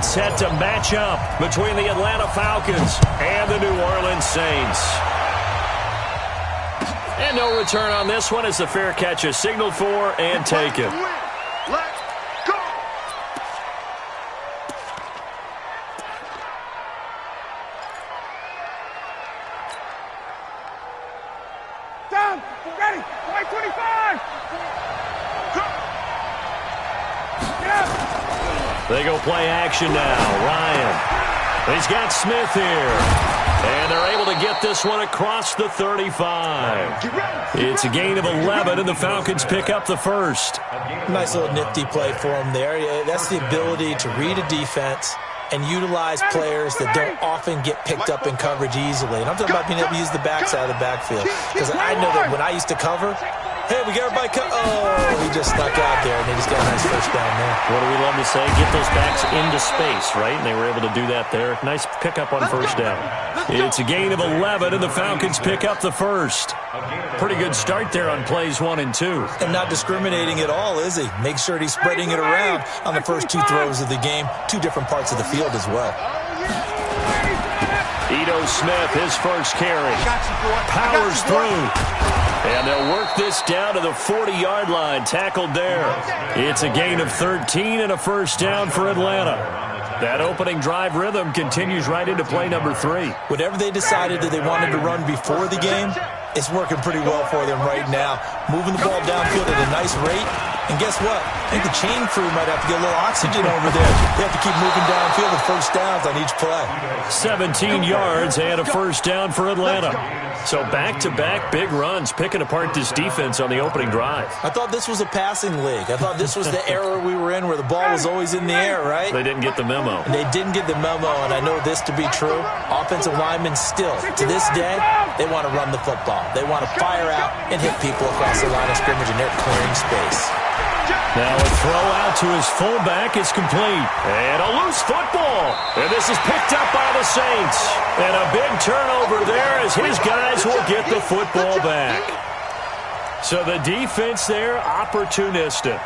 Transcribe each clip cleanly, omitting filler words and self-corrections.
get set to match up between the Atlanta Falcons and the New Orleans Saints. And no return on this one as the fair catch is signaled for and taken. Let's go! Down! Ready! Right 25! They go play action now. Ryan. He's got Smith here. And they're able to get this one across the 35. It's a gain of 11, and the Falcons pick up the first. Nice little nifty play for him there. That's the ability to read a defense and utilize players that don't often get picked up in coverage easily. And I'm talking about being able to use the backside of the backfield. Because I know that when I used to cover, hey, we got everybody he just snuck out there, and they just got a nice first down there. What do we love to say? Get those backs into space, right? And they were able to do that there. Nice pickup on first down. It's a gain of 11, and the Falcons pick up the first. Pretty good start there on plays 1 and 2. And not discriminating at all, is he? Make sure he's spreading it around on the first 2 throws of the game. 2 different parts of the field as well. Ito Smith, his first carry. Powers through. And they'll work this down to the 40-yard line, tackled there. It's a gain of 13 and a first down for Atlanta. That opening drive rhythm continues right into play number 3. Whatever they decided that they wanted to run before the game, it's working pretty well for them right now. Moving the ball downfield at a nice rate. And guess what? I think the chain crew might have to get a little oxygen over there. They have to keep moving downfield with first downs on each play. 17 yards and a first down for Atlanta. So back-to-back big runs, picking apart this defense on the opening drive. I thought this was a passing league. I thought this was the era we were in where the ball was always in the air, right? They didn't get the memo. And they didn't get the memo, and I know this to be true. Offensive linemen still, to this day, they want to run the football. They want to fire out and hit people across the line of scrimmage, and they're clearing space. Now a throw out to his fullback is complete. And a loose football. And this is picked up by the Saints. And a big turnover there as his guys will get the football back. So the defense there, opportunistic.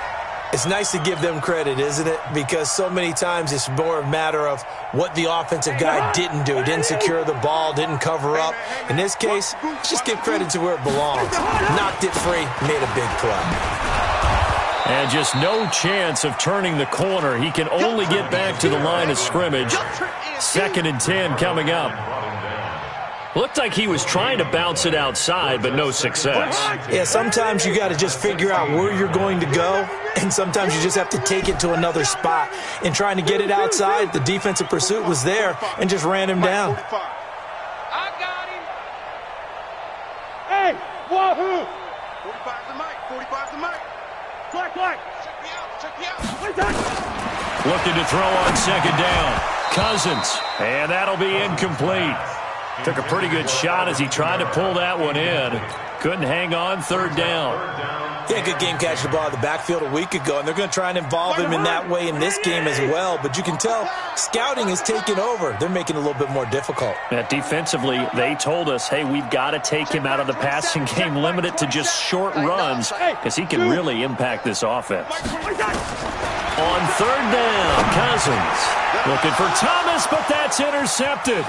It's nice to give them credit, isn't it? Because so many times it's more a matter of what the offensive guy didn't do. Didn't secure the ball, didn't cover up. In this case, let's just give credit to where it belongs. Knocked it free, made a big play. And just no chance of turning the corner. He can only get back to the line of scrimmage. 2nd and 10 coming up. Looked like he was trying to bounce it outside, but no success. Yeah, sometimes you got to just figure out where you're going to go, and sometimes you just have to take it to another spot. In trying to get it outside, the defensive pursuit was there and just ran him down. I got him. Hey, wahoo! 45's the mic. 45's the mic. Black. Check me out. Looking to throw on 2nd down. Cousins. And that'll be incomplete. Took a pretty good shot as he tried to pull that one in. Couldn't hang on 3rd down. Yeah, good game catching the ball in the backfield a week ago, and they're going to try and involve him in that way in this game as well. But you can tell scouting is taking over. They're making it a little bit more difficult. Defensively, they told us, hey, we've got to take him out of the passing game, limit it to just short runs, because he can really impact this offense. On 3rd down, Cousins looking for Thomas, but that's intercepted.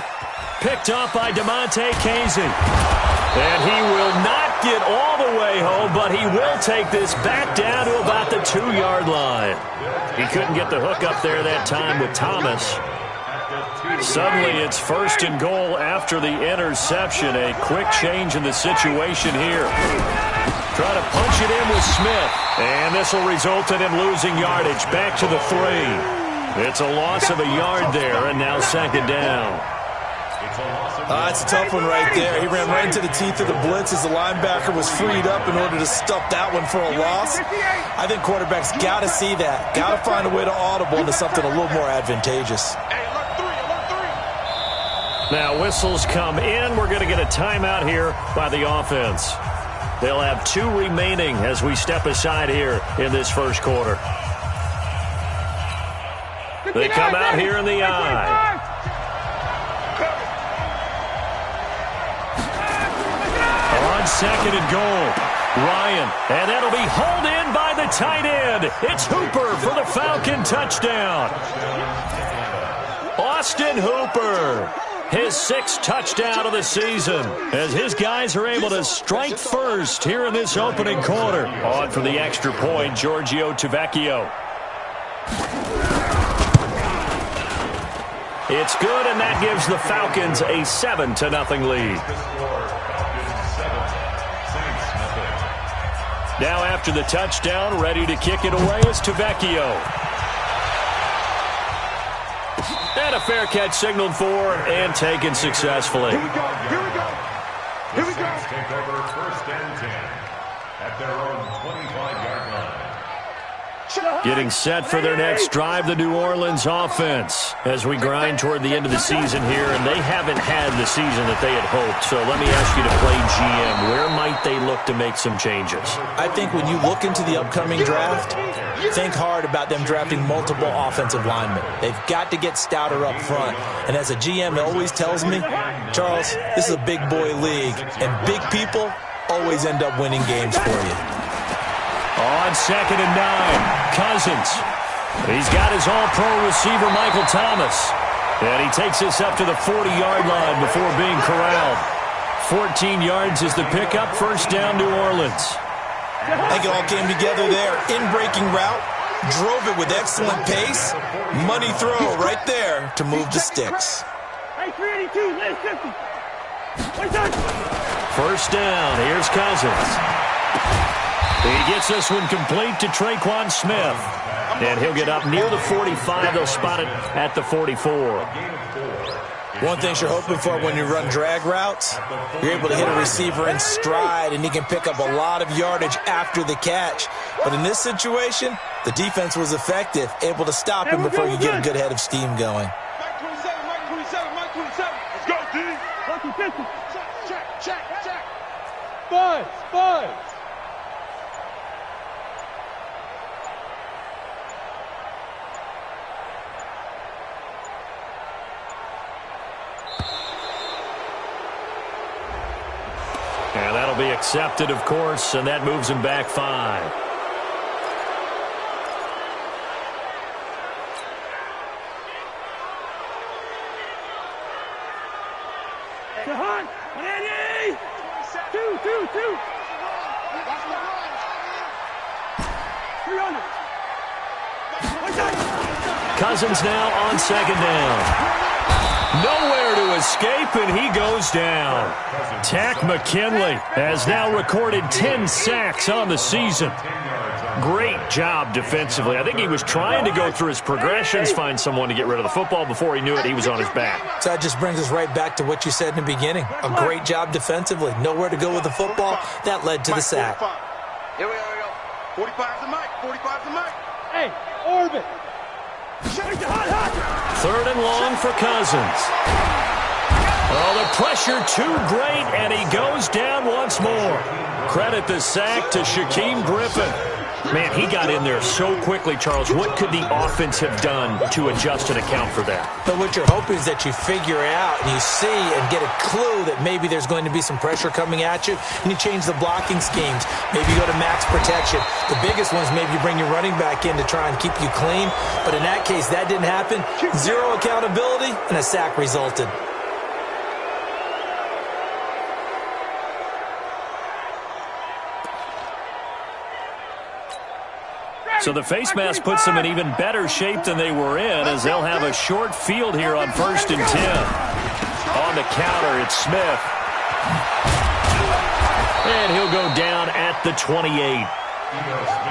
Picked up by DeMonte Casey. And he will not get all the way home, but he will take this back down to about the 2-yard line. He couldn't get the hook up there that time with Thomas. Suddenly it's 1st and goal after the interception. A quick change in the situation here. Try to punch it in with Smith. And this will result in him losing yardage back to the 3. It's a loss of a yard there, and now 2nd down. That's a tough one right there. He ran right into the teeth of the blitz as the linebacker was freed up in order to stop that one for a loss. I think quarterbacks got to see that. Got to find a way to audible into something a little more advantageous. Now whistles come in. We're going to get a timeout here by the offense. They'll have 2 remaining as we step aside here in this first quarter. They come out here in the eye. On 2nd and goal, Ryan, and that'll be hauled in by the tight end. It's Hooper for the Falcon touchdown. Austin Hooper, his 6th touchdown of the season, as his guys are able to strike first here in this opening quarter. On for the extra point, Giorgio Tavecchio. It's good, and that gives the Falcons a 7-0 lead. Now after the touchdown, ready to kick it away is Tavecchio. And a fair catch signaled for and taken successfully. Here we go. Here we go. Here we go. Take over 1st and 10 at their own 25-yard line. Getting set for their next drive, the New Orleans offense, as we grind toward the end of the season here, and they haven't had the season that they had hoped. So let me ask you to play GM. Where might they look to make some changes? I think when you look into the upcoming draft, think hard about them drafting multiple offensive linemen. They've got to get stouter up front. And as a GM, it always tells me, Charles, this is a big boy league, and big people always end up winning games for you. On 2nd and 9, Cousins. He's got his all-pro receiver, Michael Thomas. And he takes this up to the 40-yard line before being corralled. 14 yards is the pickup, 1st down, New Orleans. I think it all came together there. In-breaking route, drove it with excellent pace. Money throw right there to move the sticks. Hey, 382, last 50. 1st down, here's Cousins. He gets this one complete to Traquan Smith. And he'll get up near the 45. They'll spot it at the 44. One thing you're hoping for when you run drag routes, you're able to hit a receiver in stride, and he can pick up a lot of yardage after the catch. But in this situation, the defense was effective, able to stop him before you get a good head of steam going. Mike 27, Mike 27, Mike 27. Let's go, D. Lucky 50. Check. Five. And that'll be accepted, of course, and that moves him back 5. To Hunt. 180. 2. 300. Cousins now on 2nd down. Nowhere to escape, and he goes down. Tack McKinley has now recorded 10 sacks on the season. Great job defensively. I think he was trying to go through his progressions, find someone to get rid of the football. Before he knew it, he was on his back. So that just brings us right back to what you said in the beginning. A great job defensively. Nowhere to go with the football. That led to the sack. Here we go. 45's the mic. 45's the mic. Hey, orbit. 3rd and long for Cousins. Oh, the pressure too great, and he goes down once more. Credit the sack to Shaquem Griffin. Man, he got in there so quickly, Charles. What could the offense have done to adjust and account for that? But what you're hoping is that you figure out and you see and get a clue that maybe there's going to be some pressure coming at you, and you change the blocking schemes. Maybe you go to max protection. The biggest one is maybe you bring your running back in to try and keep you clean. But in that case, that didn't happen. 0 accountability, and a sack resulted. So the face mask puts them in even better shape than they were in, as they'll have a short field here on 1st and 10. On the counter, it's Smith. And he'll go down at the 28.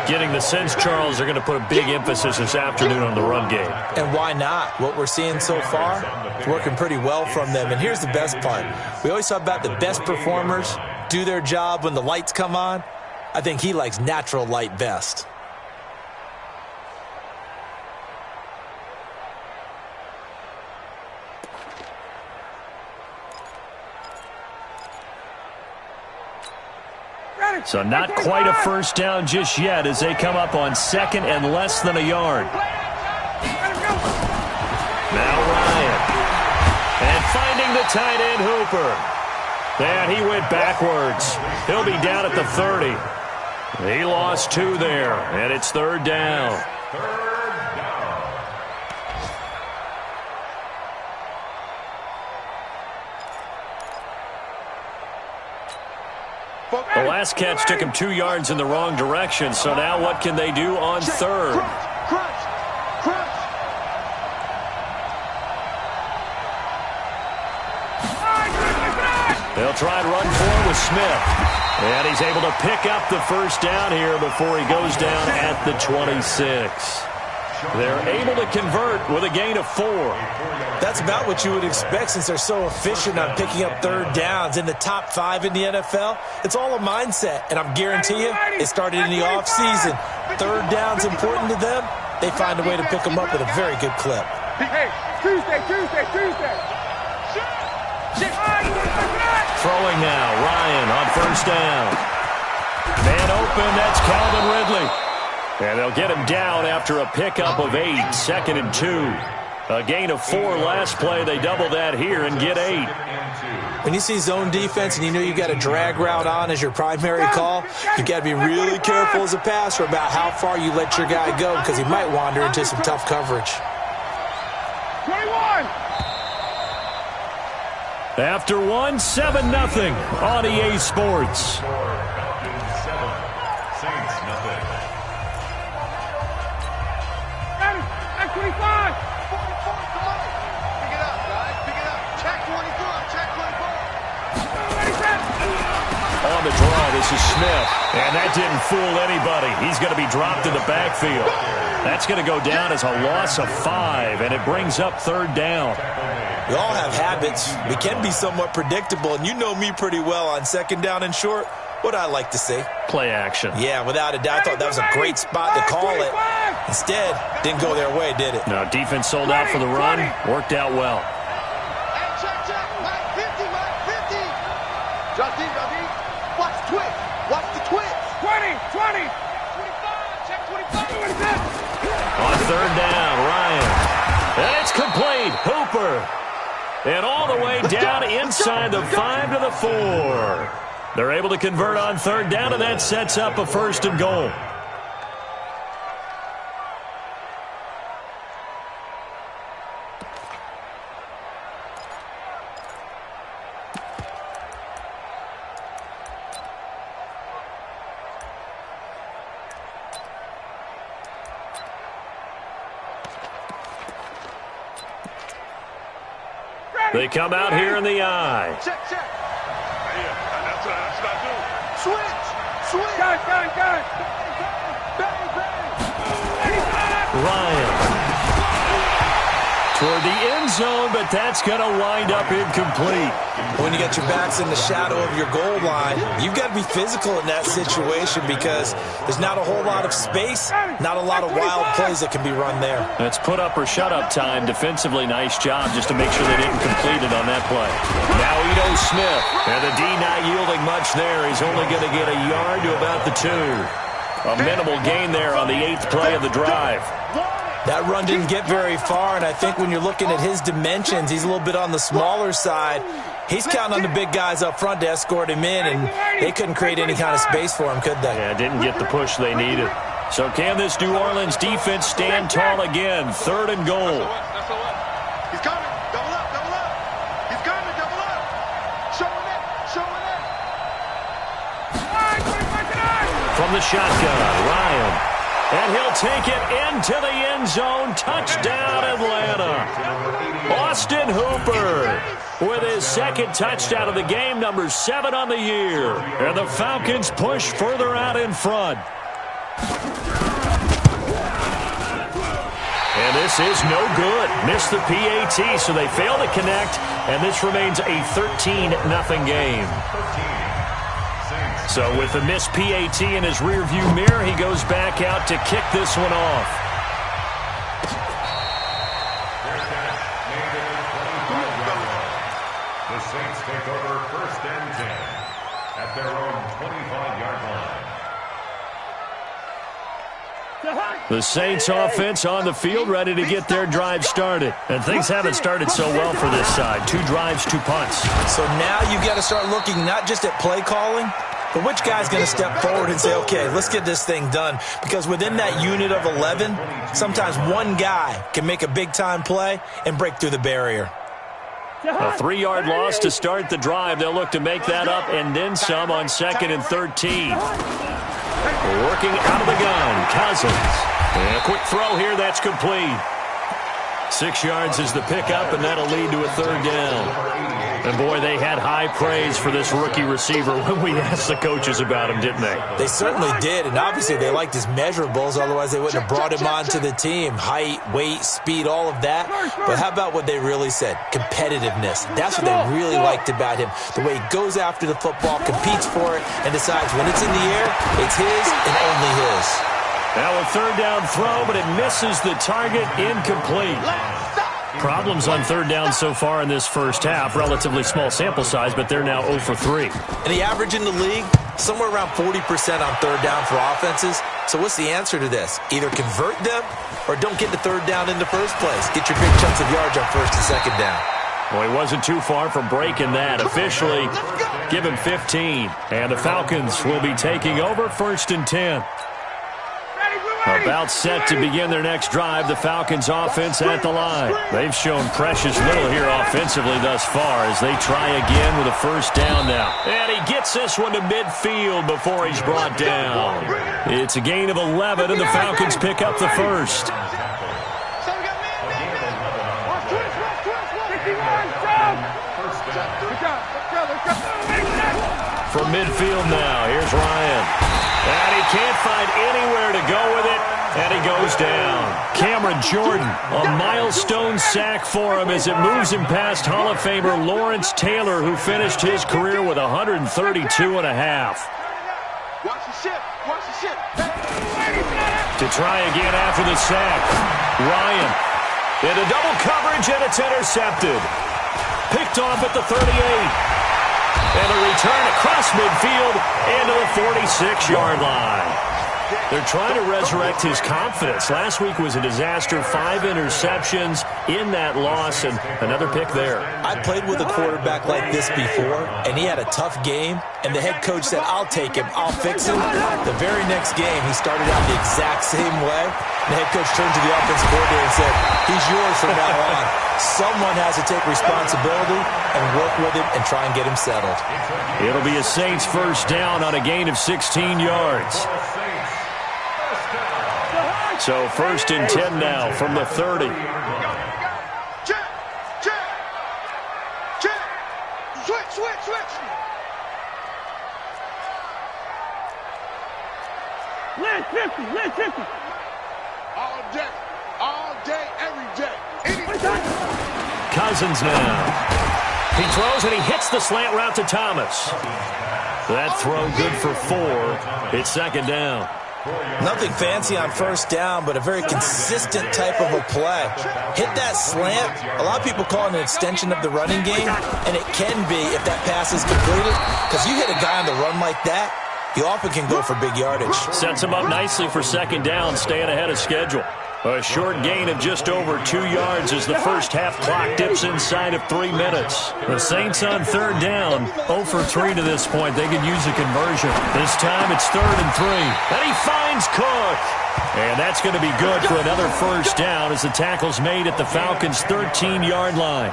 Getting the sense, Charles, they're going to put a big emphasis this afternoon on the run game. And why not? What we're seeing so far is working pretty well from them. And here's the best part. We always talk about the best performers do their job when the lights come on. I think he likes natural light best. So not quite a first down just yet as they come up on 2nd and less than a yard. Now Ryan. And finding the tight end Hooper. And he went backwards. He'll be down at the 30. He lost 2 there, and it's 3rd down. The last catch took him 2 yards in the wrong direction, so now what can they do on third? They'll try and run forward with Smith. And he's able to pick up the first down here before he goes down at the 26. They're able to convert with a gain of 4. That's about what you would expect since they're so efficient on picking up third downs. In the top 5 in the NFL, it's all a mindset. And I'm guarantee you, it started in the offseason. Third down's important to them. They find a way to pick them up at a very good clip. Hey, Tuesday. Throwing now, Ryan on first down. Man open, that's Calvin Ridley. And they'll get him down after a pickup of 8, 2nd and 2. A gain of 4 last play. They double that here and get 8. When you see zone defense and you know you've got a drag route on as your primary call, you've got to be really careful as a passer about how far you let your guy go because he might wander into some tough coverage. 21! After 1, 7-0 on EA Sports. On the draw, this is Smith. And that didn't fool anybody. He's going to be dropped in the backfield. That's going to go down as a loss of 5, and it brings up third down. We all have habits. We can be somewhat predictable, and you know me pretty well on 2nd down and short. What I like to see. Play action. Yeah, without a doubt. I thought that was a great spot to call it. Instead, didn't go their way, did it? No, defense sold out for the run. Worked out well. Check. Mike 50, Mike 50. Johnny. Watch the twitch. Watch the twitch. 20. 25. Check 25. On third down, Ryan. And it's complete. Hooper. And all the way down inside the 5 to the 4. They're able to convert on third down, and that sets up a 1st and goal. They come out here in the eye. Check. That's what I do. Switch. Gun. Ryan. Toward the end zone, but that's going to wind up incomplete. When you got your backs in the shadow of your goal line, you've got to be physical in that situation because there's not a whole lot of space, not a lot of wild plays that can be run there. It's put up or shut up time. Defensively, nice job just to make sure they didn't complete it on that play. Now Ito Smith. And the D not yielding much there. He's only going to get a yard to about the 2. A minimal gain there on the 8th play of the drive. That run didn't get very far, and I think when you're looking at his dimensions, he's a little bit on the smaller side. He's counting on the big guys up front to escort him in, and they couldn't create any kind of space for him, could they? Yeah, didn't get the push they needed. So can this New Orleans defense stand tall again? 3rd and goal. He's coming. Double up. He's coming. Double up. Showing it. From the shotgun, Ryan. And he'll take it into the end zone. Touchdown, Atlanta. Austin Hooper with his 2nd touchdown of the game, number 7 on the year. And the Falcons push further out in front. And this is no good. Missed the PAT, so they fail to connect. And this remains a 13-0 game. So with the missed PAT in his rearview mirror, he goes back out to kick this one off. The Saints take over 1st and 10 at their own 25-yard line. The Saints offense on the field, ready to get their drive started. And things haven't started so well for this side. 2 drives, 2 punts. So now you've got to start looking not just at play calling, but which guy's going to step forward and say, okay, let's get this thing done? Because within that unit of 11, sometimes one guy can make a big-time play and break through the barrier. A 3-yard loss to start the drive. They'll look to make that up and then some on 2nd and 13. Working out of the gun, Cousins. And a quick throw here, that's complete. 6 yards is the pickup, and that'll lead to a 3rd down. And, boy, they had high praise for this rookie receiver when we asked the coaches about him, didn't they? They certainly did, and obviously they liked his measurables. Otherwise, they wouldn't have brought him onto the team. Height, weight, speed, all of that. But how about what they really said? Competitiveness. That's what they really liked about him. The way he goes after the football, competes for it, and decides when it's in the air, it's his and only his. Now a 3rd down throw, but it misses the target, incomplete. Problems on 3rd down so far in this first half. Relatively small sample size, but they're now 0 for 3. And the average in the league, somewhere around 40% on 3rd down for offenses. So what's the answer to this? Either convert them or don't get the 3rd down in the first place. Get your big chunks of yards on 1st and 2nd down. Well, he wasn't too far from breaking that. Officially, give him 15. And the Falcons will be taking over 1st and 10. About set to begin their next drive, the Falcons offense at the line. They've shown precious little here offensively thus far as they try again with a 1st down now. And he gets this one to midfield before he's brought down. It's a gain of 11, and the Falcons pick up the 1st. From midfield now, here's Ryan. And he can't find anywhere to go with it, and he goes down. Cameron Jordan, a milestone sack for him as it moves him past Hall of Famer Lawrence Taylor, who finished his career with 132 and a half. Watch the ship. Watch the ship. To try again after the sack. Ryan into double coverage, and it's intercepted. Picked off at the 38. And a return across midfield into the 46-yard line. They're trying to resurrect his confidence. Last week was a disaster. 5 interceptions in that loss, and another pick there. I played with a quarterback like this before, and he had a tough game, and the head coach said, I'll take him, I'll fix him. The very next game, he started out the exact same way. The head coach turned to the offensive coordinator and said, he's yours from now on. Someone has to take responsibility and work with him and try and get him settled. It'll be a Saints 1st down on a gain of 16 yards. So 1st and 10 now from the 30. Check. Switch. Lynn 50. All day, every day. Cousins now. He throws and he hits the slant route to Thomas. That throw good for 4. It's 2nd down. Nothing fancy on 1st down, but a very consistent type of a play. Hit that slant. A lot of people call it an extension of the running game, and it can be if that pass is completed, because you hit a guy on the run like that, you often can go for big yardage. Sets him up nicely for 2nd down, staying ahead of schedule. A short gain of just over 2 yards as the first half clock dips inside of 3 minutes. The Saints on 3rd down, 0 for 3 to this point. They could use a conversion. This time it's 3rd and 3. And he finds Cook. And that's going to be good for another 1st down as the tackle's made at the Falcons' 13-yard line.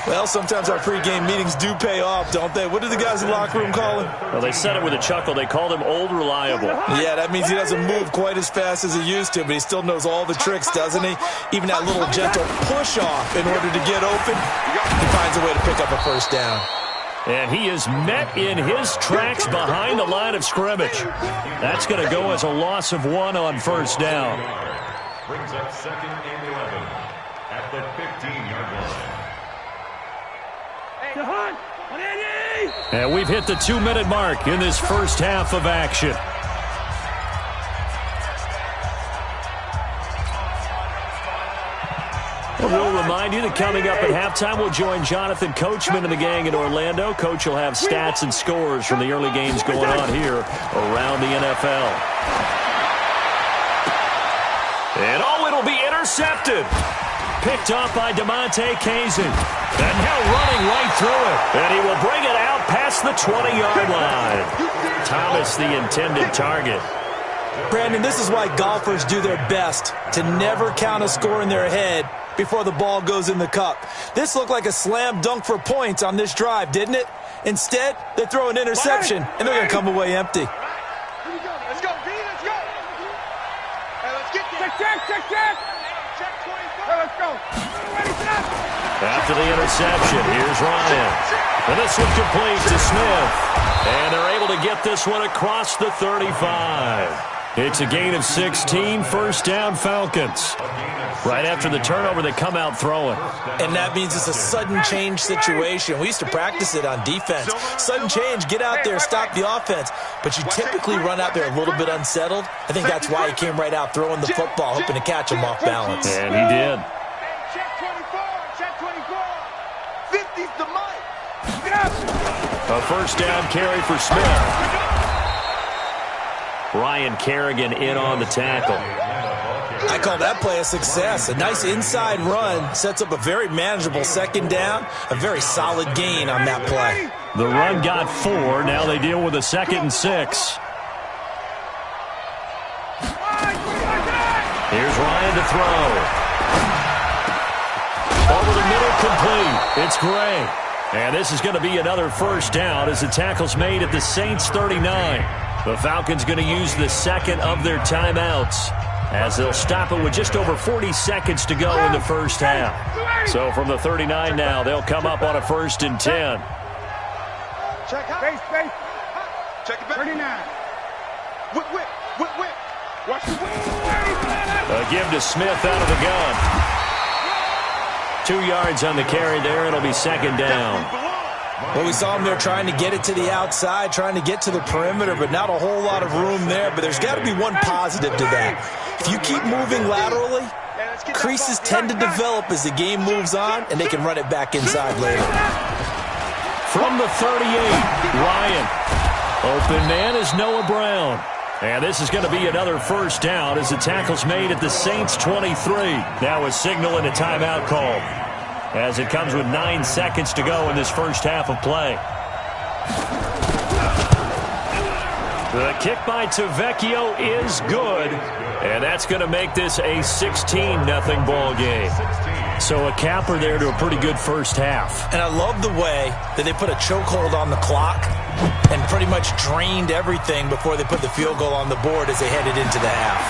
Well, sometimes our pregame meetings do pay off, don't they? What do the guys in the locker room call him? Well, they said it with a chuckle. They called him Old Reliable. Yeah, that means he doesn't move quite as fast as he used to, but he still knows all the tricks, doesn't he? Even that little gentle push-off in order to get open, he finds a way to pick up a 1st down. And he is met in his tracks behind the line of scrimmage. That's going to go as a loss of 1 on 1st down. Brings up 2nd and 11 at the 15-yard line. And we've hit the 2-minute mark in this first half of action. And we'll remind you that coming up at halftime, we'll join Jonathan Coachman and the gang in Orlando. Coach will have stats and scores from the early games going on here around the NFL. And it'll be intercepted. Picked off by DeMonte Kazin. And now running right through it. And he will bring it out past the 20-yard line. Thomas, the intended target. Brandon, this is why golfers do their best to never count a score in their head before the ball goes in the cup. This looked like a slam dunk for points on this drive, didn't it? Instead, they throw an interception, and they're going to come away empty. Let's go, B, let's go. Hey, let's get this. Check. Check 25. Hey, let's go. After the interception, here's Ryan. And this one complete to Smith. And they're able to get this one across the 35. It's a gain of 16, first down Falcons. Right after the turnover, they come out throwing. And that means it's a sudden change situation. We used to practice it on defense. Sudden change, get out there, stop the offense. But you typically run out there a little bit unsettled. I think that's why he came right out throwing the football, hoping to catch him off balance. And he did. Check 24, check 24. 50's the mic. A first down carry for Smith. Ryan Kerrigan in on the tackle. I call that play a success. A nice inside run sets up a very manageable second down. A very solid gain on that play. The run got 4. Now they deal with a 2nd and 6. Here's Ryan to throw. Over the middle, complete. It's Gray. And this is going to be another first down as the tackle's made at the Saints 39. The Falcons going to use the second of their timeouts as they'll stop it with just over 40 seconds to go in the first half. So from the 39 now, they'll come up on a 1st and 10. Check out. Space. Check it back. 39. Whip. Watch the whip. A give to Smith out of the gun. 2 yards on the carry there. It'll be 2nd down. Well, we saw him there trying to get it to the outside, trying to get to the perimeter, but not a whole lot of room there. But there's got to be one positive to that. If you keep moving laterally, creases tend to develop as the game moves on, and they can run it back inside later. From the 38, Ryan. Open man is Noah Brown. And this is going to be another first down as the tackle's made at the Saints 23. Now a signal and a timeout call, as it comes with 9 seconds to go in this first half of play. The kick by Tavecchio is good, and that's going to make this a 16-0 ball game. So a capper there to a pretty good first half. And I love the way that they put a chokehold on the clock and pretty much drained everything before they put the field goal on the board as they headed into the half.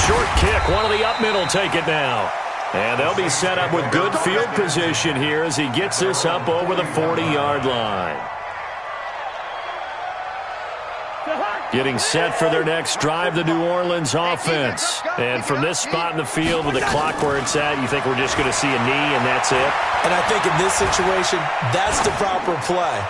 Short kick. One of the up middle take it now. And they'll be set up with good field position here as he gets this up over the 40-yard line. Getting set for their next drive, the New Orleans offense. And from this spot in the field with the clock where it's at, you think we're just going to see a knee and that's it? And I think in this situation, that's the proper play.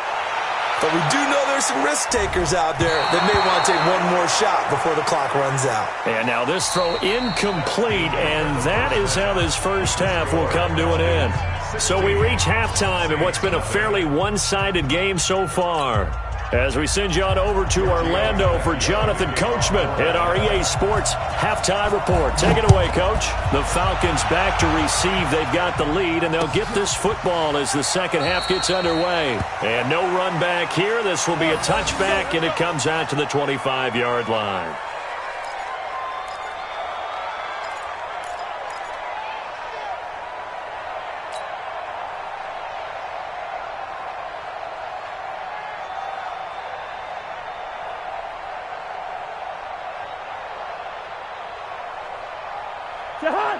But we do know there's some risk takers out there that may want to take one more shot before the clock runs out. And now this throw incomplete, and that is how this first half will come to an end. So we reach halftime in what's been a fairly one-sided game so far. As we send you on over to Orlando for Jonathan Coachman at our EA Sports Halftime Report. Take it away, Coach. The Falcons back to receive. They've got the lead, and they'll get this football as the second half gets underway. And no run back here. This will be a touchback, and it comes out to the 25-yard line.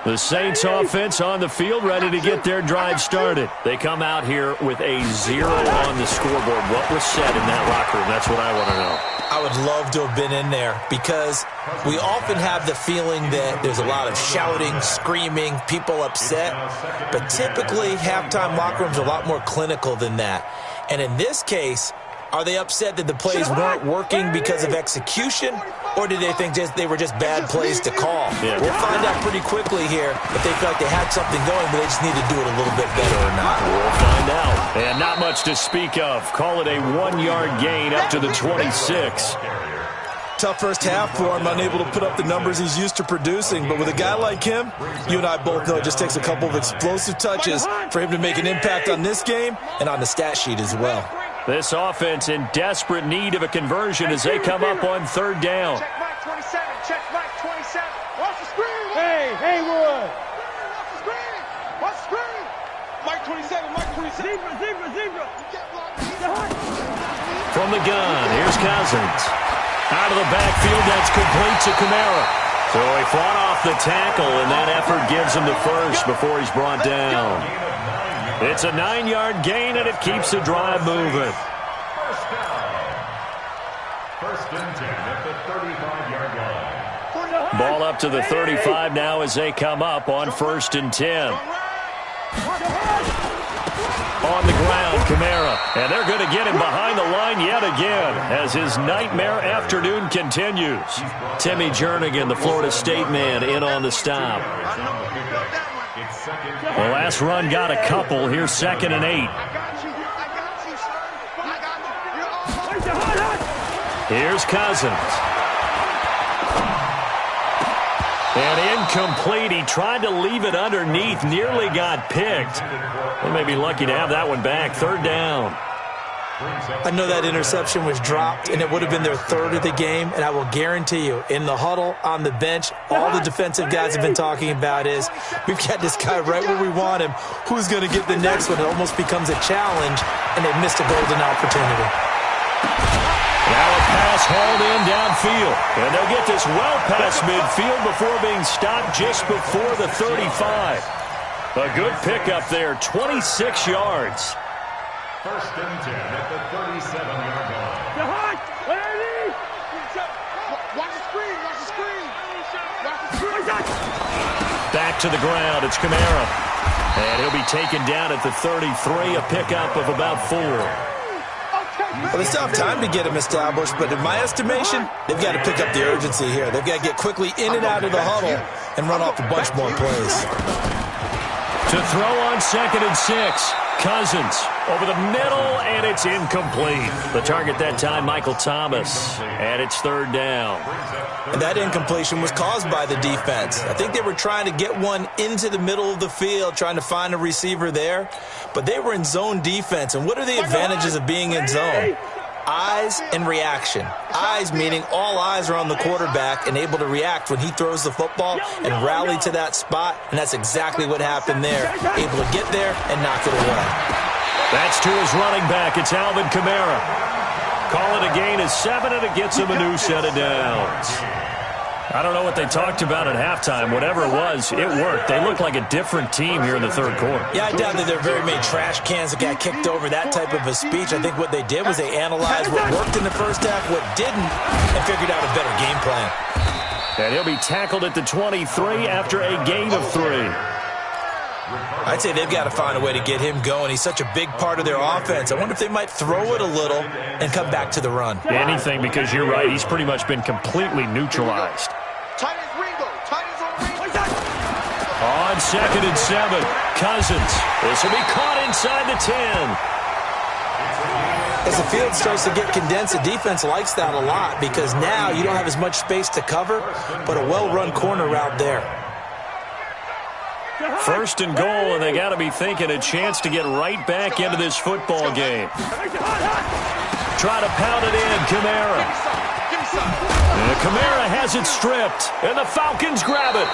The Saints offense on the field, ready to get their drive started. They come out here with a 0 on the scoreboard. What was said in that locker room? That's what I want to know. I would love to have been in there because we often have the feeling that there's a lot of shouting, screaming, people upset. But typically, halftime locker rooms are a lot more clinical than that. And in this case, are they upset that the plays weren't working because of execution, or did they think they were just bad plays to call? Yeah. We'll find out pretty quickly here if they feel like they had something going, but they just need to do it a little bit better or not. We'll find out. And not much to speak of. Call it a 1-yard gain up to the 26. Tough first half for him, unable to put up the numbers he's used to producing. But with a guy like him, you and I both know it just takes a couple of explosive touches for him to make an impact on this game and on the stat sheet as well. This offense in desperate need of a conversion as they come up on third down. Check Mike 27. Check Mike 27. Watch the screen. Hey, Haywood. Watch the screen. Mike 27, Mike 27. Zebra. From the gun, here's Cousins. Out of the backfield, that's complete to Kamara. So he fought off the tackle, and that effort gives him the first before he's brought down. It's a 9-yard gain, and it keeps the drive moving. First down. First and 10 at the 35-yard line. Ball up to the 35 now as they come up on 1st and 10. On the ground, Kamara. And they're going to get him behind the line yet again as his nightmare afternoon continues. Timmy Jernigan, the Florida State man, in on the stop. The last run got a couple. Here's 2nd and 8. Here's Cousins. And incomplete. He tried to leave it underneath. Nearly got picked. They may be lucky to have that one back. 3rd down. I know that interception was dropped, and it would have been their 3rd of the game, and I will guarantee you, in the huddle, on the bench, all the defensive guys have been talking about is, we've got this guy right where we want him. Who's going to get the next one? It almost becomes a challenge, and they've missed a golden opportunity. Now a pass hauled in downfield. And they'll get this well past midfield before being stopped just before the 35. A good pickup there, 26 yards. First and 10 at the 37-yard line. Watch the screen. Back to the ground, it's Kamara. And he'll be taken down at the 33, a pickup of about 4. Well, they still have time to get him established, but in my estimation, they've got to pick up the urgency here. They've got to get quickly in and out of the huddle and run off a bunch more plays. To throw on 2nd and 6. Cousins over the middle, and it's incomplete. The target that time, Michael Thomas. And it's 3rd down. And that incompletion was caused by the defense. I think they were trying to get one into the middle of the field, trying to find a receiver there. But they were in zone defense. And what are the advantages of being in zone? Eyes and reaction. Eyes meaning all eyes are on the quarterback and able to react when he throws the football and rally to that spot. And that's exactly what happened there. Able to get there and knock it away. That's to his running back. It's Alvin Kamara. Call it a gain of 7, and it gets him a new set of downs. I don't know what they talked about at halftime. Whatever it was, it worked. They looked like a different team here in the 3rd quarter. Yeah, I doubt that there are very many trash cans that got kicked over, that type of a speech. I think what they did was they analyzed what worked in the first half, what didn't, and figured out a better game plan. And he'll be tackled at the 23 after a gain of 3. I'd say they've got to find a way to get him going. He's such a big part of their offense. I wonder if they might throw it a little and come back to the run. Anything, because you're right. He's pretty much been completely neutralized. On 2nd and 7, Cousins. This will be caught inside the 10. As the field starts to get condensed, the defense likes that a lot because now you don't have as much space to cover, but a well-run corner route there. 1st and goal, and they got to be thinking a chance to get right back into this football game. Try to pound it in, Kamara. And Kamara has it stripped, and the Falcons grab it.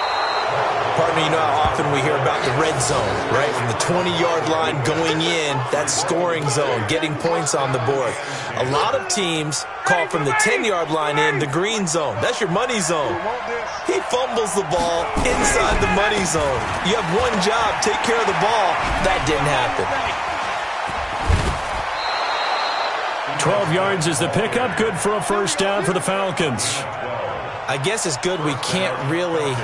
Partner, you know how often we hear about the red zone, right? From the 20-yard line going in, that scoring zone, getting points on the board. A lot of teams call from the 10-yard line in the green zone. That's your money zone. He fumbles the ball inside the money zone. You have one job, take care of the ball. That didn't happen. 12 yards is the pickup. Good for a 1st down for the Falcons. I guess it's good we can't really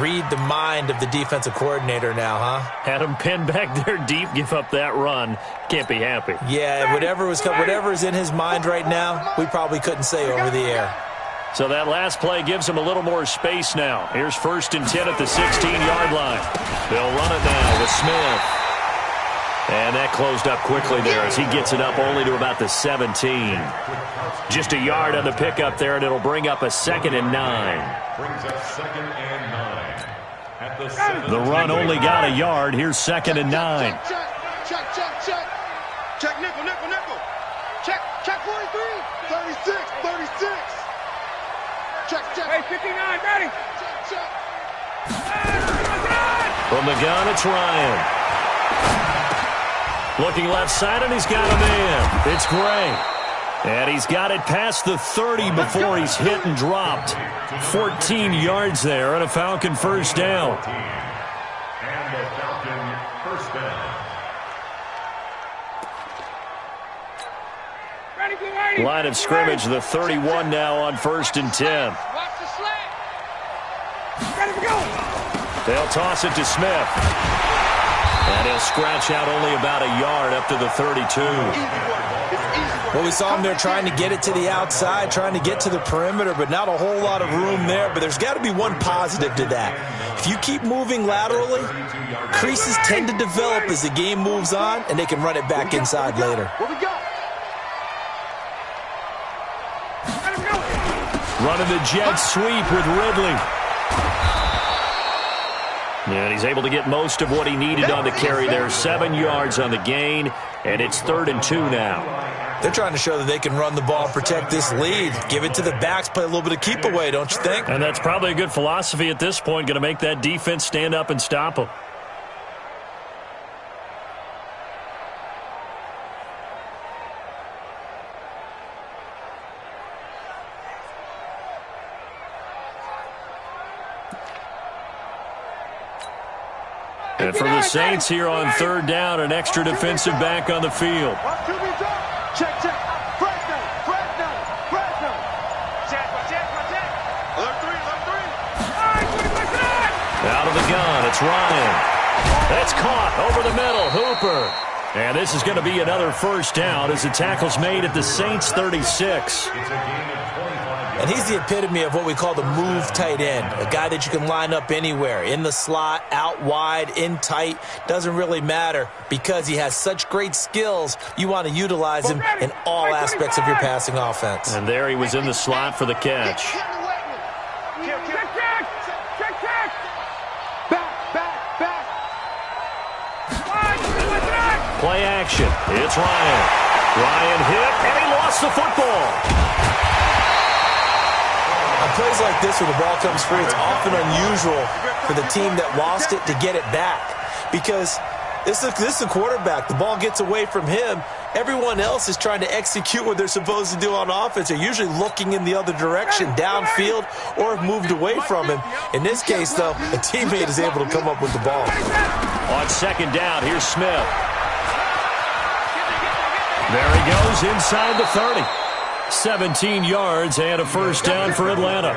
read the mind of the defensive coordinator now, huh? Had him pinned back there deep, give up that run. Can't be happy. Yeah, whatever is in his mind right now, we probably couldn't say over the air. So that last play gives him a little more space now. Here's 1st and 10 at the 16-yard line. They'll run it now with Smith. And that closed up quickly there as he gets it up only to about the 17. Just a yard on the pickup there, and it'll bring up a 2nd and 9. Brings up 2nd and 9. At The run only got a yard. Here's 2nd and 9. Check nickel. Check 43. 36. Check. Hey, 59, ready. Check. From the gun, it's Ryan. Looking left side, and he's got a man. It's Gray. And he's got it past the 30 before he's hit and dropped. 14 yards there and a Falcon first down. And the Falcon first down. Line of scrimmage, the 31 now on 1st and 10. Watch the slant. Ready to go. They'll toss it to Smith. And he'll scratch out only about a yard up to the 32. Well, we saw him there trying to get it to the outside, trying to get to the perimeter, but not a whole lot of room there. But there's got to be one positive to that. If you keep moving laterally, creases tend to develop as the game moves on, and they can run it back inside later. What we got? Running the jet sweep with Ridley. And he's able to get most of what he needed on the carry there. 7 yards on the gain, and it's 3rd and 2 now. They're trying to show that they can run the ball and protect this lead. Give it to the backs, play a little bit of keep away, don't you think? And that's probably a good philosophy at this point, going to make that defense stand up and stop them. And for the Saints here on 3rd down, an extra defensive back on the field. Check, check. Fresno. Check. Alert three. Out of the gun, it's Ryan. That's caught over the middle, Hooper. And this is going to be another first down as the tackle's made at the Saints' 36. And he's the epitome of what we call the move tight end, a guy that you can line up anywhere, in the slot, out wide, in tight, doesn't really matter because he has such great skills. You want to utilize him in all aspects of your passing offense. And there he was in the slot for the catch. Play action. It's Ryan. Ryan hit, and he lost the football. On plays like this where the ball comes free, it's often unusual for the team that lost it to get it back because this is a quarterback. The ball gets away from him. Everyone else is trying to execute what they're supposed to do on offense. They're usually looking in the other direction, downfield, or have moved away from him. In this case, though, a teammate is able to come up with the ball. On 2nd down, here's Smith. There he goes inside the 30. 17 yards and a first down for Atlanta.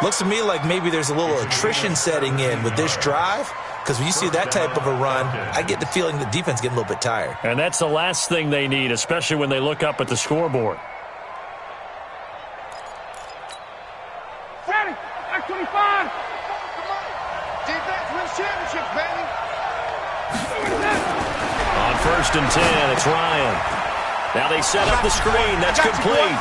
Looks to me like maybe there's a little attrition setting in with this drive because when you see that type of a run, I get the feeling the defense getting a little bit tired. And that's the last thing they need, especially when they look up at the scoreboard. Ready. X25. Defense wins championships, baby. On 1st and 10, it's Ryan. Now they set up the screen. That's complete.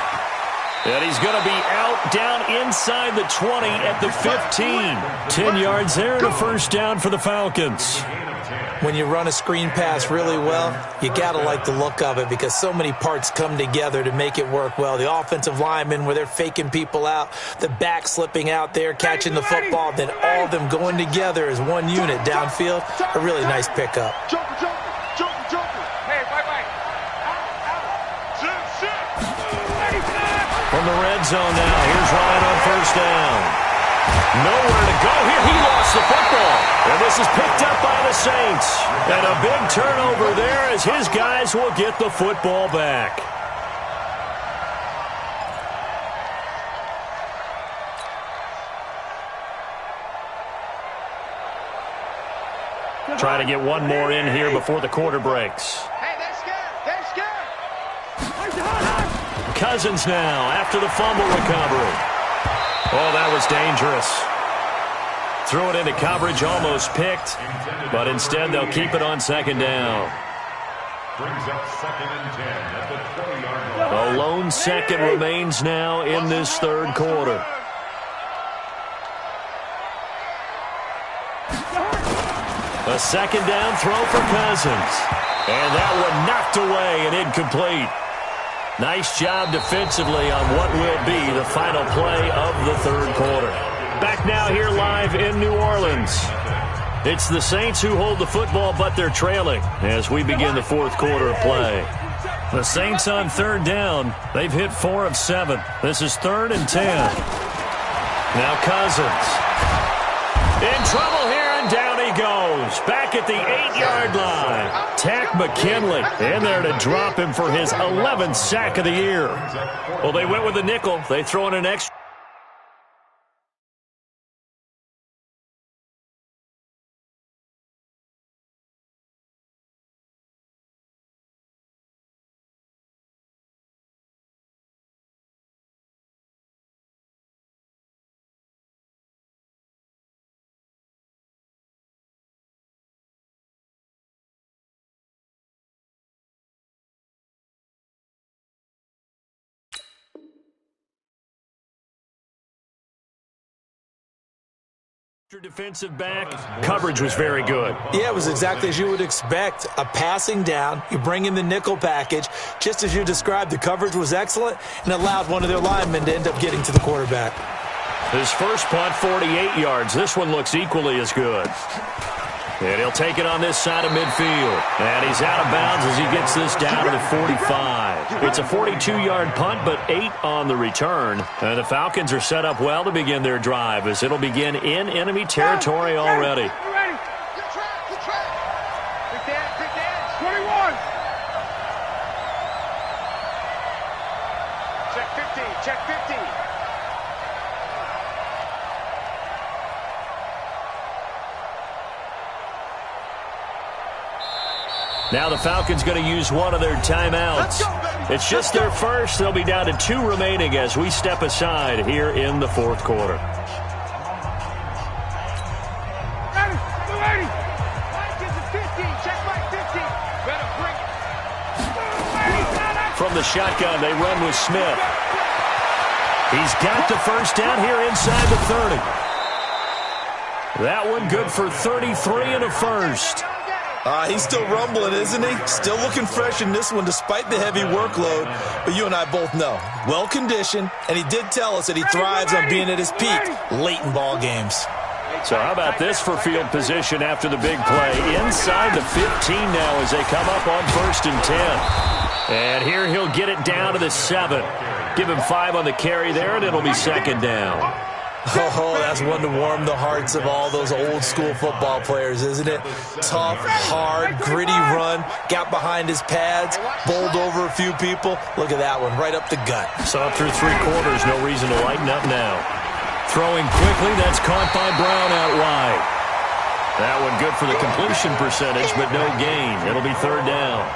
And he's going to be out down inside the 20 at the 15. 10 yards there and a first down for the Falcons. When you run a screen pass really well, you got to like the look of it because so many parts come together to make it work well. The offensive linemen where they're faking people out, the back slipping out there, catching the football, then all of them going together as one unit downfield. A really nice pickup. From the red zone now, here's Ryan on 1st down. Nowhere to go here. He lost the football. And this is picked up by the Saints. And a big turnover there as his guys will get the football back. Trying to get one more in here before the quarter breaks. Hey, they're scared. Cousins now after the fumble recovery. Oh, that was dangerous. Threw it into coverage, almost picked, but instead they'll keep it on 2nd down. Brings up 2nd and 10 at the 20-yard line. A lone second remains now in this 3rd quarter. A 2nd down throw for Cousins. And that one knocked away and incomplete. Nice job defensively on what will be the final play of the 3rd quarter. Back now here live in New Orleans. It's the Saints who hold the football, but they're trailing as we begin the fourth quarter of play. The Saints on third down. They've hit 4 of 7. This is 3rd and 10. Now Cousins. In trouble here, and down he goes. Back at the 8-yard line. Tack McKinley in there to drop him for his 11th sack of the year. Well, they went with the nickel. They throw in an extra. Defensive back. Coverage was very good. Yeah, it was exactly as you would expect. A passing down. You bring in the nickel package. Just as you described, the coverage was excellent and allowed one of their linemen to end up getting to the quarterback. His first punt, 48 yards. This one looks equally as good. And he'll take it on this side of midfield. And he's out of bounds as he gets this down to the 45. It's a 42-yard punt, but 8 on the return. And the Falcons are set up well to begin their drive as it'll begin in enemy territory already. Good dance. 21. Check 50. Now the Falcons going to use one of their timeouts. It's just their first. They'll be down to 2 remaining as we step aside here in the fourth quarter. From the shotgun, they run with Smith. He's got the first down here inside the 30. That one good for 33 and a first. He's still rumbling, isn't he? Still looking fresh in this one despite the heavy workload. But you and I both know, well-conditioned, and he did tell us that he thrives on being at his peak late in ball games. So how about this for field position after the big play? Inside the 15 now as they come up on 1st and 10. And here he'll get it down to the 7. Give him 5 on the carry there, and it'll be 2nd down. Oh, that's one to warm the hearts of all those old-school football players, isn't it? Tough, hard, gritty run, got behind his pads, bowled over a few people. Look at that one, right up the gut. So up through 3 quarters, no reason to lighten up now. Throwing quickly, that's caught by Brown out wide. That one good for the completion percentage, but no gain. It'll be 3rd down.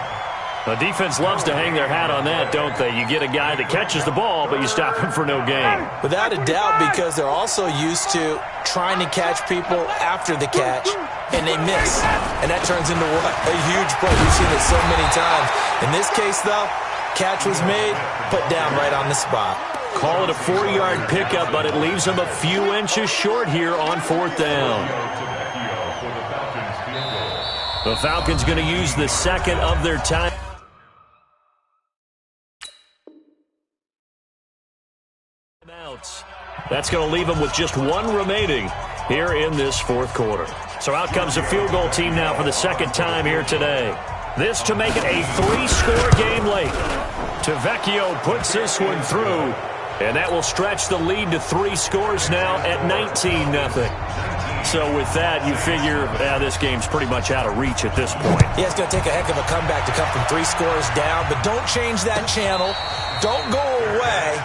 The defense loves to hang their hat on that, don't they? You get a guy that catches the ball, but you stop him for no gain. Without a doubt, because they're also used to trying to catch people after the catch, and they miss. And that turns into what? A huge play. We've seen it so many times. In this case, though, catch was made, put down right on the spot. Call it a 4-yard pickup, but it leaves them a few inches short here on 4th down. The Falcons going to use the 2nd of their time. That's going to leave them with just 1 remaining here in this 4th quarter. So out comes a field goal team now for the 2nd time here today. This to make it a 3-score game late. Tavecchio puts this one through, and that will stretch the lead to 3 scores now at 19-0. So with that, you figure this game's pretty much out of reach at this point. Yeah, it's going to take a heck of a comeback to come from 3 scores down, but don't change that channel. Don't go away.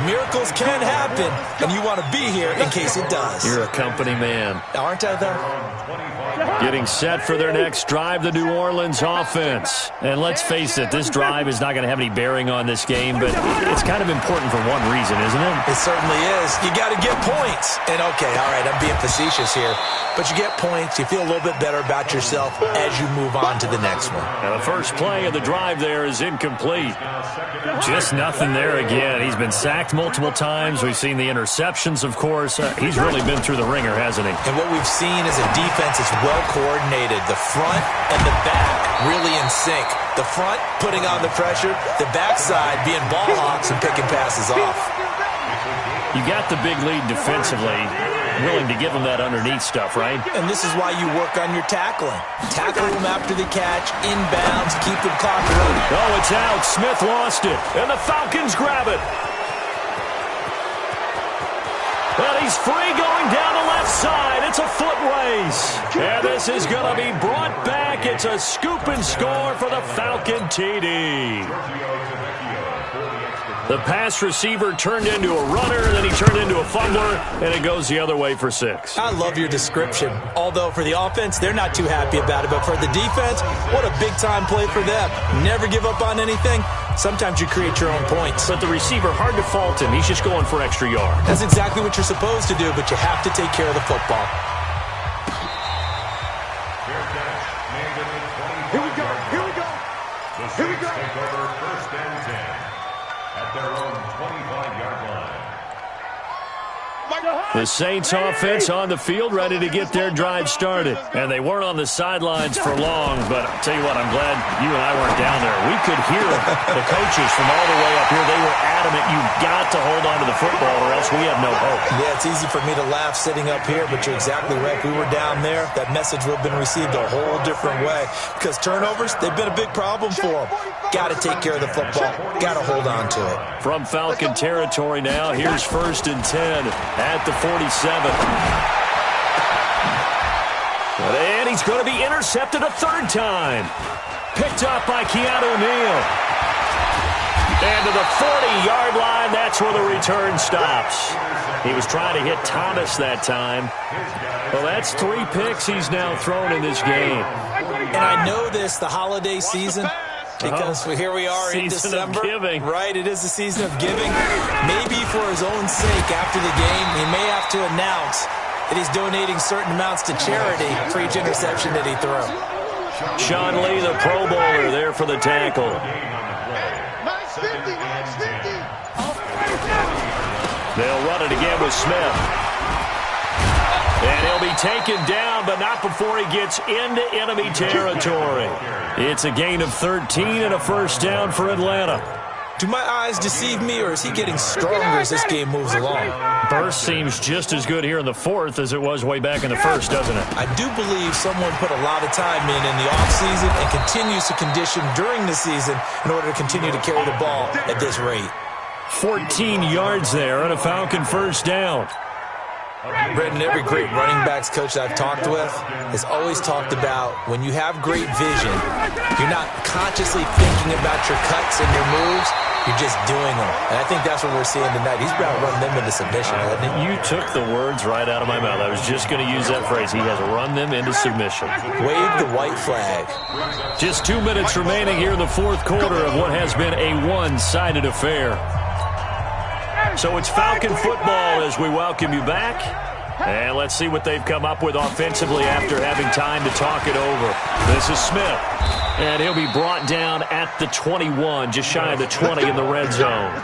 Miracles can happen, and you want to be here in case it does. You're a company man. Aren't I, though? Getting set for their next drive, the New Orleans offense. And let's face it, this drive is not going to have any bearing on this game, but it's kind of important for one reason, isn't it? It certainly is. You got to get points. And, okay, all right, I'm being facetious here, but you get points. You feel a little bit better about yourself as you move on to the next one. Now, the first play of the drive there is incomplete. Just nothing there again. He's been sacked multiple times. We've seen the interceptions, of course. He's really been through the ringer, hasn't he? And what we've seen is a defense that's well coordinated. The front and the back really in sync. The front putting on the pressure, the backside being ball hawks and picking passes off. You got the big lead defensively. willing to give him that underneath stuff, right? And this is why you work on your tackling. Tackle them after the catch, inbounds, keep the clock running. Oh, it's out. Smith lost it, and the Falcons grab it. And he's free going down the left side. It's a foot race. And this is going to be brought back. It's a scoop and score for the Falcon TD. The pass receiver turned into a runner, and then he turned into a fumbler, and it goes the other way for 6. I love your description. Although for the offense, they're not too happy about it. But for the defense, what a big-time play for them. Never give up on anything. Sometimes you create your own points. But the receiver, hard to fault him. He's just going for extra yards. That's exactly what you're supposed to do, but you have to take care of the football. Here we go. Here we go. Here we go. Take over 1st and 10 at their own 25-yard line. The Saints offense on the field, ready to get their drive started. And they weren't on the sidelines for long, but I'll tell you what, I'm glad you and I weren't down there. We could hear the coaches from all the way up here. They were adamant, you've got to hold on to the football or else we have no hope. Yeah, it's easy for me to laugh sitting up here, but you're exactly right. If we were down there, that message would have been received a whole different way. Because turnovers, they've been a big problem for them. Got to take care of the football. Got to hold on to it. From Falcon territory now, here's 1st and 10 at the 47. And he's going to be intercepted a 3rd time. Picked up by Keanu Neal. And to the 40-yard line, that's where the return stops. He was trying to hit Thomas that time. Well, that's 3 picks he's now thrown in this game. And I know this, the holiday season, because here we are in December. Season of giving. Right, it is the season of giving. Maybe for his own sake after the game, he may have to announce that he's donating certain amounts to charity for each interception that he threw. Sean Lee, the Pro Bowler, there for the tackle. Nice 50, nice 50. They'll run it again with Smith. And he'll be taken down, but not before he gets into enemy territory. It's a gain of 13 and a 1st down for Atlanta. Do my eyes deceive me, or is he getting stronger as this game moves along? Burst seems just as good here in the 4th as it was way back in the 1st, doesn't it? I do believe someone put a lot of time in the offseason and continues to condition during the season in order to continue to carry the ball at this rate. 14 yards there and a Falcon 1st down. Brendan, every great running backs coach I've talked with has always talked about when you have great vision, you're not consciously thinking about your cuts and your moves, you're just doing them. And I think that's what we're seeing tonight. He's about to run them into submission, hasn't he? You took the words right out of my mouth. I was just going to use that phrase. He has run them into submission. Wave the white flag. Just 2 minutes remaining here in the 4th quarter of what has been a one-sided affair. So it's Falcon football as we welcome you back. And let's see what they've come up with offensively after having time to talk it over. This is Smith. And he'll be brought down at the 21, just shy of the 20 in the red zone.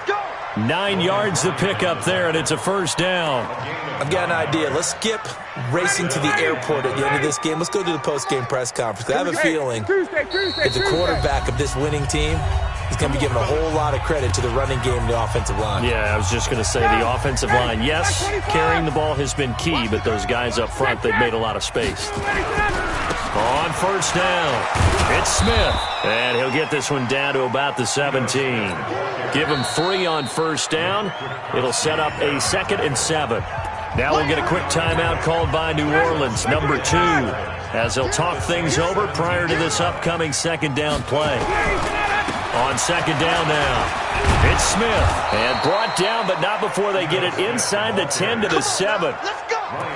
9 yards to pick up there, and it's a 1st down. I've got an idea. Let's skip racing to the airport at the end of this game. Let's go to the post-game press conference. I have a feeling that the quarterback of this winning team is going to be given a whole lot of credit to the running game and the offensive line. Yeah, I was just going to say the offensive line. Yes, carrying the ball has been key, but those guys up front, they've made a lot of space. On 1st down, it's Smith. And he'll get this one down to about the 17. Give him 3 on 1st down. It'll set up a 2nd and 7. Now we'll get a quick timeout called by New Orleans, number 2, as they'll talk things over prior to this upcoming 2nd down play. On 2nd down now, it's Smith. And brought down, but not before they get it inside the 10 to the 7.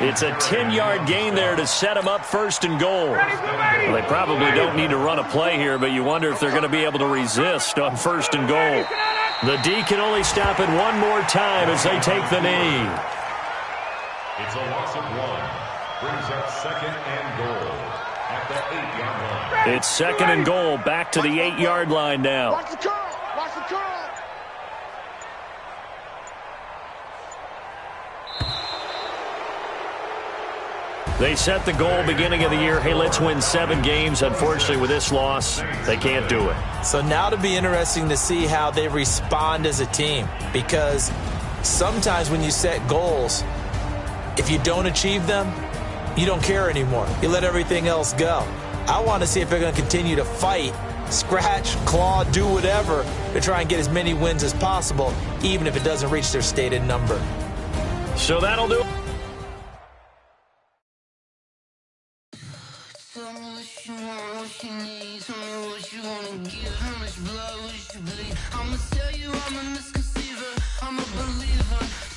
It's a 10-yard gain there to set them up 1st and goal. Well, they probably don't need to run a play here, but you wonder if they're going to be able to resist on 1st and goal. The D can only stop it one more time as they take the knee. It's a loss of 1. Brings up 2nd and goal at the 8-yard line. It's 2nd and goal, back to the 8-yard line now. Watch the curl. Watch the curl. They set the goal beginning of the year. Hey, let's win 7 games. Unfortunately, with this loss, they can't do it. So now it'll be interesting to see how they respond as a team, because sometimes when you set goals, If you don't achieve them, you don't care anymore. You let everything else go. I want to see if they're going to continue to fight, scratch, claw, do whatever to try and get as many wins as possible, even if it doesn't reach their stated number. So that'll do it. Tell me what you want, what you need. Tell me what you wanna give. How much blood would you bleed? I'ma tell you I'm a misconceiver. I'm a believer.